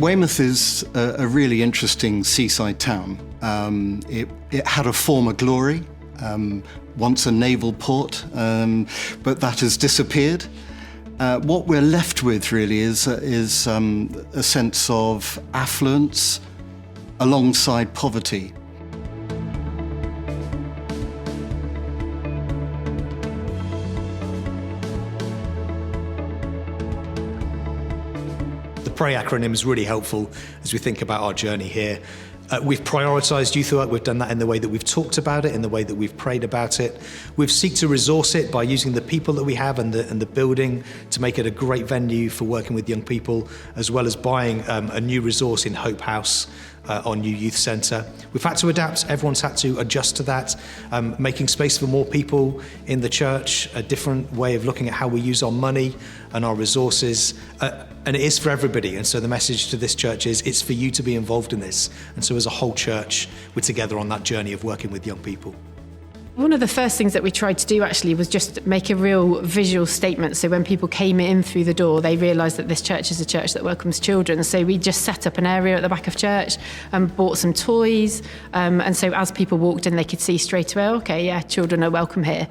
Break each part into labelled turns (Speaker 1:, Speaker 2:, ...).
Speaker 1: Weymouth is a really interesting seaside town. It had a former glory, once a naval port, but that has disappeared. What we're left with really is a sense of affluence alongside poverty.
Speaker 2: The PRAY acronym is really helpful as we think about our journey here. We've prioritised youth work. We've done that in the way that we've talked about it, in the way that we've prayed about it. We've sought to resource it by using the people that we have and the building to make it a great venue for working with young people, as well as buying a new resource in Hope House, our new youth centre. We've had to adapt. Everyone's had to adjust to that, making space for more people in the church, a different way of looking at how we use our money and our resources. And it is for everybody. And so the message to this church is it's for you to be involved in this. And so as a whole church, we're together on that journey of working with young people.
Speaker 3: One of the first things that we tried to do actually was just make a real visual statement. So when people came in through the door, they realised that this church is a church that welcomes children. So we just set up an area at the back of church and bought some toys. And so as people walked in, they could see straight away, okay, yeah, children are welcome here.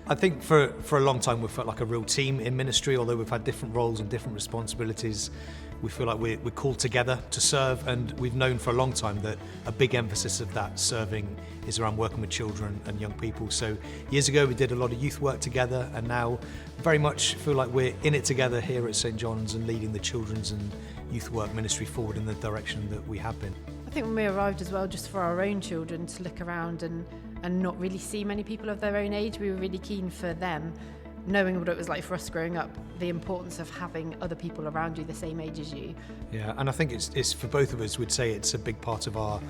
Speaker 2: I think for a long time we've felt like a real team in ministry, although we've had different roles and different responsibilities. We feel like we're called together to serve, and we've known for a long time that a big emphasis of that serving is around working with children and young people. So years ago we did a lot of youth work together, and now very much feel like we're in it together here at St John's and leading the children's and youth work ministry forward in the direction that we have been.
Speaker 3: I think when we arrived as well, just for our own children to look around and not really see many people of their own age, we were really keen for them, knowing what it was like for us growing up, the importance of having other people around you the same age as you.
Speaker 2: Yeah, and I think it's for both of us, we'd say it's a big part of our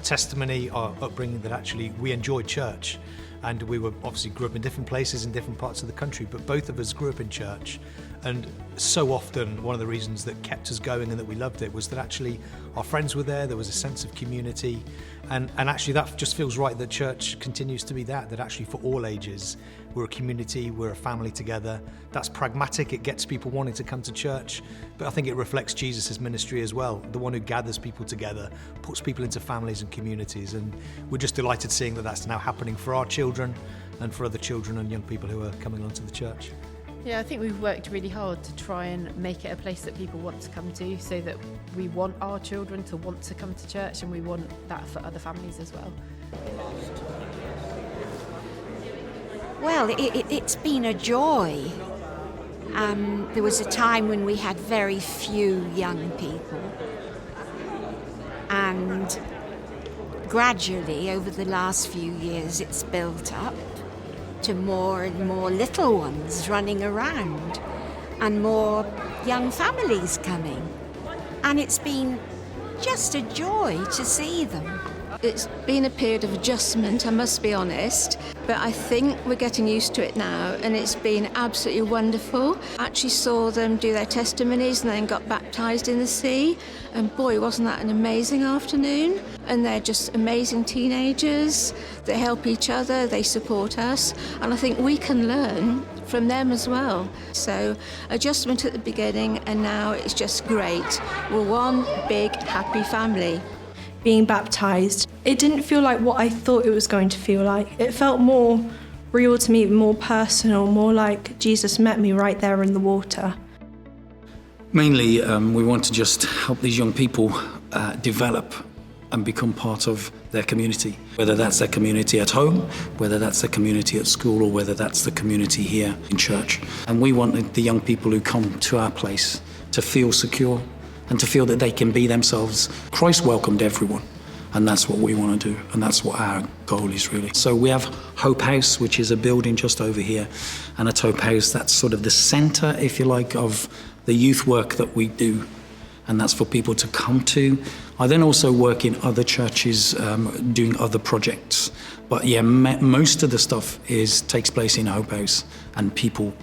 Speaker 2: testimony, our upbringing, that actually we enjoyed church. And we were obviously grew up in different places in different parts of the country, but both of us grew up in church. And so often one of the reasons that kept us going and that we loved it was that actually our friends were there was a sense of community. And actually that just feels right, that church continues to be that actually for all ages, we're a community, we're a family together. That's pragmatic, it gets people wanting to come to church, but I think it reflects Jesus' ministry as well, the one who gathers people together, puts people into families and communities, and we're just delighted seeing that that's now happening for our children and for other children and young people who are coming onto the church.
Speaker 3: Yeah, I think we've worked really hard to try and make it a place that people want to come to, so that we want our children to want to come to church, and we want that for other families as well.
Speaker 4: Well, it's been a joy. There was a time when we had very few young people, and gradually over the last few years it's built up to more and more little ones running around and more young families coming, and it's been just a joy to see them.
Speaker 5: It's been a period of adjustment, I must be honest, but I think we're getting used to it now, and it's been absolutely wonderful. I actually saw them do their testimonies and then got baptised in the sea, and boy, wasn't that an amazing afternoon. And they're just amazing teenagers, they help each other, they support us, and I think we can learn from them as well. So adjustment at the beginning, and now it's just great. We're one big happy family.
Speaker 6: Being baptised, it didn't feel like what I thought it was going to feel like. It felt more real to me, more personal, more like Jesus met me right there in the water.
Speaker 7: Mainly, we want to just help these young people develop and become part of their community, whether that's their community at home, whether that's their community at school, or whether that's the community here in church. And we want the young people who come to our place to feel secure and to feel that they can be themselves. Christ welcomed everyone, and that's what we want to do, and that's what our goal is really. So we have Hope House, which is a building just over here, and at Hope House, that's sort of the centre, if you like, of the youth work that we do, and that's for people to come to. I then also work in other churches doing other projects, but yeah, most of the stuff takes place in Hope House, and people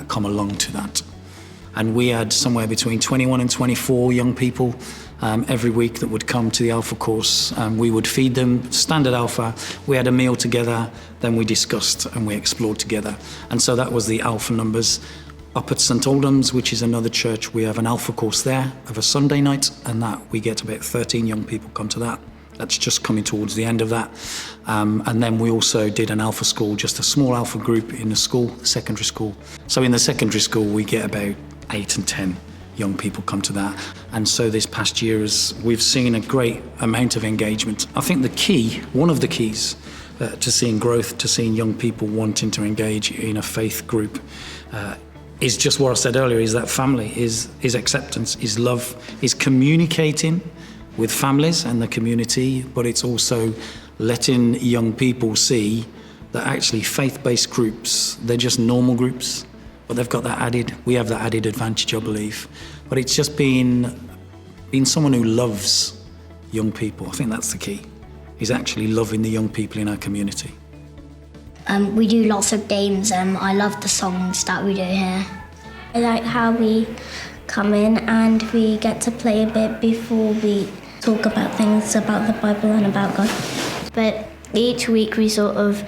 Speaker 7: come along to that. And we had somewhere between 21 and 24 young people every week that would come to the Alpha course. We would feed them standard Alpha. We had a meal together, then we discussed and we explored together. And so that was the Alpha numbers. Up at St Aldhelm's, which is another church, we have an Alpha course there of a Sunday night, and that we get about 13 young people come to that. That's just coming towards the end of that. And then we also did an Alpha school, just a small Alpha group in the school, secondary school. So in the secondary school, we get about 8 and 10 young people come to that. And so this past year, we've seen a great amount of engagement. I think the key, one of the keys to seeing growth, to seeing young people wanting to engage in a faith group, is just what I said earlier, is that family, is acceptance, is love, is communicating with families and the community, but it's also letting young people see that actually faith-based groups, they're just normal groups, but they've got we have that added advantage, I believe. But it's just being someone who loves young people. I think that's the key, is actually loving the young people in our community.
Speaker 8: We do lots of games. I love the songs that we do here. I like how we come in and we get to play a bit before we talk about things about the Bible and about God. But each week we sort of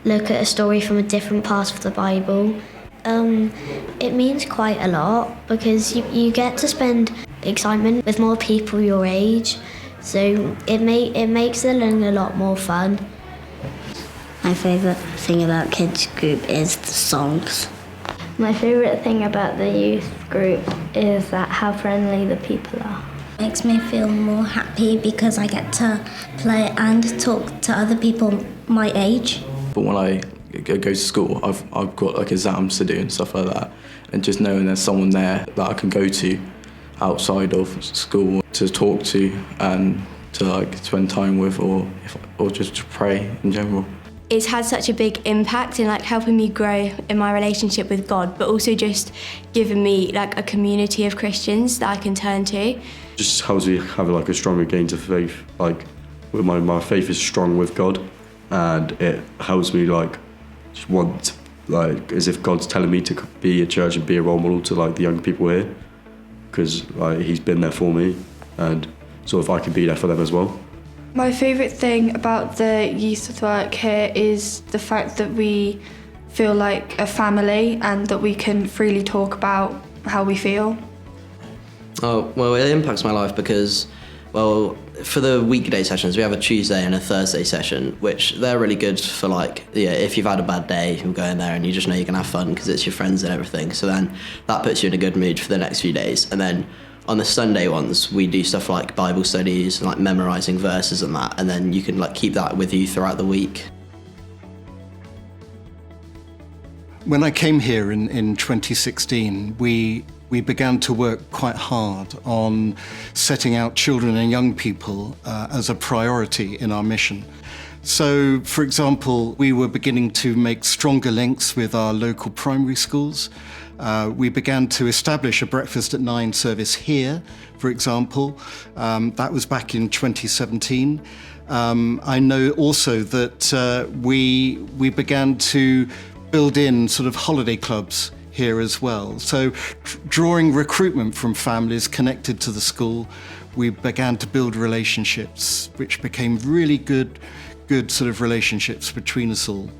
Speaker 8: look at a story from a different part of the Bible. It means quite a lot because you get to spend excitement with more people your age, so it makes the learning a lot more fun.
Speaker 9: My favourite thing about kids group is the songs.
Speaker 8: My favourite thing about the youth group is how friendly the people are.
Speaker 9: Makes me feel more happy because I get to play and talk to other people my age.
Speaker 10: But when I go to school, I've got like exams to do and stuff like that, and just knowing there's someone there that I can go to outside of school to talk to and to like spend time with, or just to pray in general.
Speaker 11: It's had such a big impact in like helping me grow in my relationship with God, but also just giving me like a community of Christians that I can turn to.
Speaker 12: Just helps me have like a stronger gain to faith. Like my faith is strong with God, and it helps me like just want, like, as if God's telling me to be a church and be a role model to like the young people here, because like He's been there for me, and so if I can be there for them as well.
Speaker 6: My favourite thing about the youth work here is the fact that we feel like a family and that we can freely talk about how we feel.
Speaker 13: Oh, well, it impacts my life because, well, for the weekday sessions, we have a Tuesday and a Thursday session, which they're really good for, like, yeah, if you've had a bad day, you'll go in there and you just know you can have fun because it's your friends and everything. So then that puts you in a good mood for the next few days. And then on the Sunday ones, we do stuff like Bible studies and like memorising verses and that, and then you can like keep that with you throughout the week.
Speaker 1: When I came here in 2016, we began to work quite hard on setting out children and young people as a priority in our mission. So, for example, we were beginning to make stronger links with our local primary schools. We began to establish a breakfast at 9 service here, for example. That was back in 2017. I know also that we began to build in sort of holiday clubs here as well. So drawing recruitment from families connected to the school, we began to build relationships, which became really good sort of relationships between us all.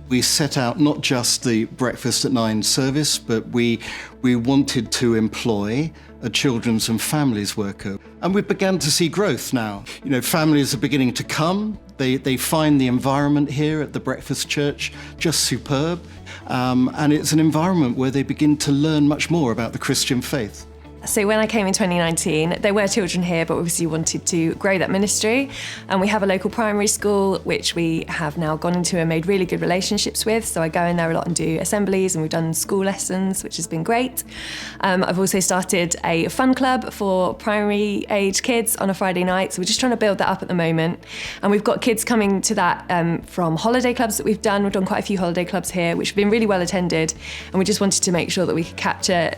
Speaker 1: We set out not just the breakfast at 9 service, but we wanted to employ a children's and families worker. And we began to see growth now. You know, families are beginning to come. They find the environment here at the Breakfast Church just superb. And it's an environment where they begin to learn much more about the Christian faith.
Speaker 14: So when I came in 2019, there were children here, but obviously wanted to grow that ministry. And we have a local primary school, which we have now gone into and made really good relationships with. So I go in there a lot and do assemblies, and we've done school lessons, which has been great. I've also started a fun club for primary age kids on a Friday night. So we're just trying to build that up at the moment. And we've got kids coming to that from holiday clubs that we've done. We've done quite a few holiday clubs here, which have been really well attended. And we just wanted to make sure that we could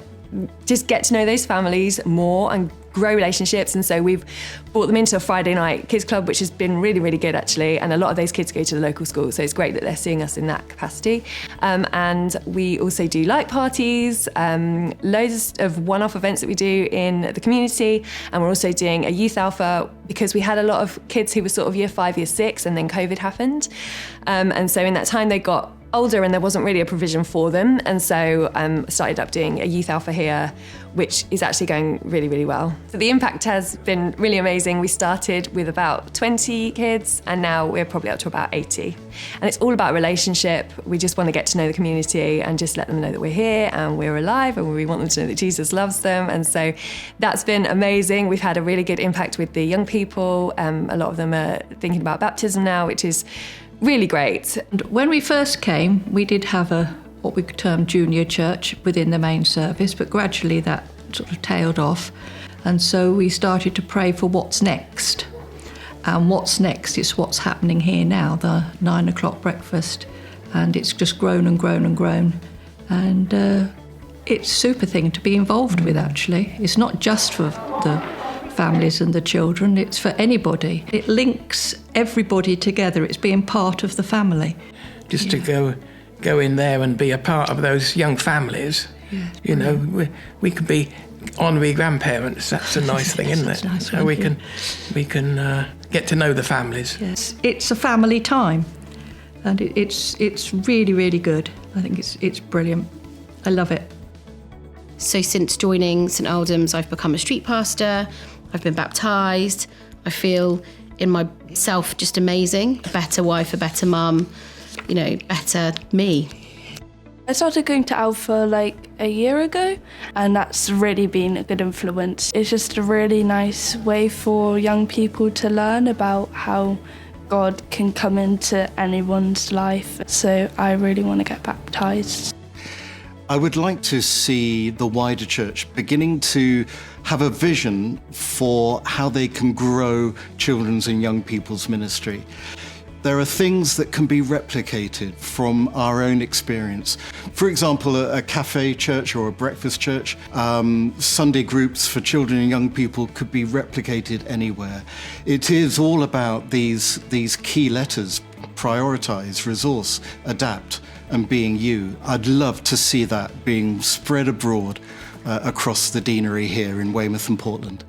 Speaker 14: just get to know those families more and grow relationships. And so we've brought them into a Friday night kids club, which has been really, really good actually. And a lot of those kids go to the local school. So it's great that they're seeing us in that capacity. And we also do light parties, loads of one-off events that we do in the community. And we're also doing a youth alpha because we had a lot of kids who were sort of year 5, year 6, and then COVID happened. And so in that time they got older and there wasn't really a provision for them. And so I started up doing a Youth Alpha here, which is actually going really, really well. So the impact has been really amazing. We started with about 20 kids and now we're probably up to about 80. And it's all about relationship. We just want to get to know the community and just let them know that we're here and we're alive and we want them to know that Jesus loves them. And so that's been amazing. We've had a really good impact with the young people. A lot of them are thinking about baptism now, which is really great.
Speaker 15: When we first came, we did have what we termed junior church within the main service, but gradually that sort of tailed off. And so we started to pray for what's next. And what's next is what's happening here now, the 9 o'clock breakfast. And it's just grown and grown and grown. And it's a super thing to be involved with, actually. It's not just for the families and the children, it's for anybody. It links everybody together. It's being part of the family.
Speaker 16: Just to go in there and be a part of those young families. Yeah, you know, we could be honorary grandparents. That's a nice thing, isn't it? Nice so we can get to know the families.
Speaker 15: Yes, it's a family time, and it's really, really good. I think it's brilliant. I love it.
Speaker 17: So since joining St Aldhelm's, I've become a street pastor. I've been baptised. I feel in myself just amazing. A better wife, a better mum, you know, better me.
Speaker 6: I started going to Alpha like a year ago, and that's really been a good influence. It's just a really nice way for young people to learn about how God can come into anyone's life. So I really want to get baptised.
Speaker 1: I would like to see the wider church beginning to have a vision for how they can grow children's and young people's ministry. There are things that can be replicated from our own experience. For example, a cafe church or a breakfast church, Sunday groups for children and young people could be replicated anywhere. It is all about these key letters: prioritise, resource, adapt, and being you. I'd love to see that being spread abroad across the deanery here in Weymouth and Portland.